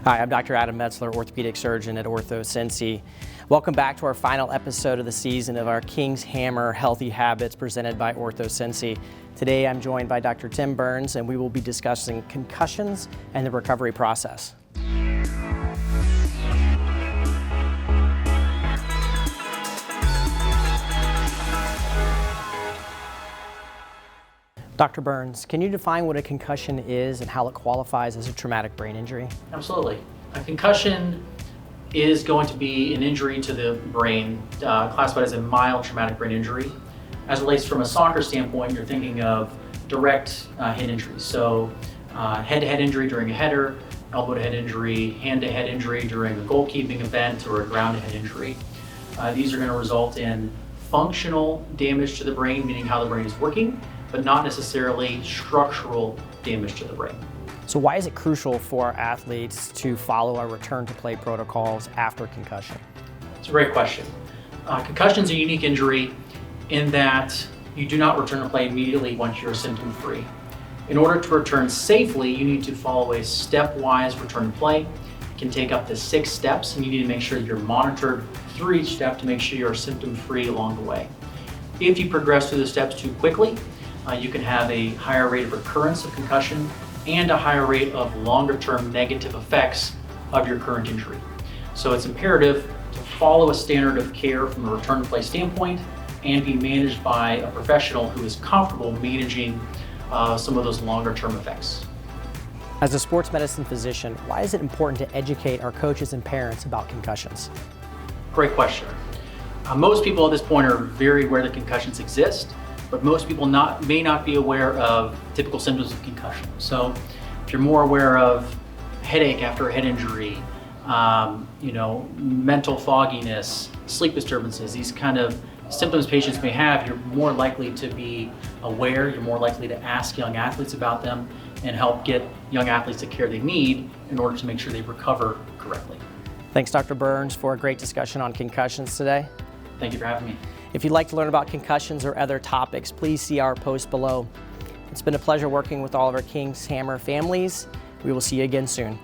Hi, I'm Dr. Adam Metzler, orthopedic surgeon at OrthoCincy. Welcome back to our final episode of the season of our King's Hammer Healthy Habits presented by OrthoCincy. Today I'm joined by Dr. Tim Burns and we will be discussing concussions and the recovery process. Dr. Burns, can you define what a concussion is and how it qualifies as a traumatic brain injury? Absolutely. A concussion is going to be an injury to the brain, classified as a mild traumatic brain injury. As it relates from a soccer standpoint, you're thinking of direct head injuries. So head-to-head injury during a header, elbow-to-head injury, hand-to-head injury during a goalkeeping event, or a ground-to-head injury. These are going to result in functional damage to the brain, meaning how the brain is working, but not necessarily structural damage to the brain. So why is it crucial for our athletes to follow our return to play protocols after concussion? It's a great question. Concussion is a unique injury in that you do not return to play immediately once you're symptom-free. In order to return safely, you need to follow a stepwise return to play. It can take up to 6 steps, and you need to make sure that you're monitored through each step to make sure you're symptom-free along the way. If you progress through the steps too quickly, you can have a higher rate of recurrence of concussion and a higher rate of longer-term negative effects of your current injury. So it's imperative to follow a standard of care from a return to play standpoint and be managed by a professional who is comfortable managing some of those longer-term effects. As a sports medicine physician, why is it important to educate our coaches and parents about concussions? Great question. Most people at this point are very aware that concussions exist, but most people may not be aware of typical symptoms of concussion. So if you're more aware of headache after a head injury, mental fogginess, sleep disturbances, these kind of symptoms patients may have, you're more likely to be aware, you're more likely to ask young athletes about them and help get young athletes the care they need in order to make sure they recover correctly. Thanks, Dr. Burns, for a great discussion on concussions today. Thank you for having me. If you'd like to learn about concussions or other topics, please see our post below. It's been a pleasure working with all of our King's Hammer families. We will see you again soon.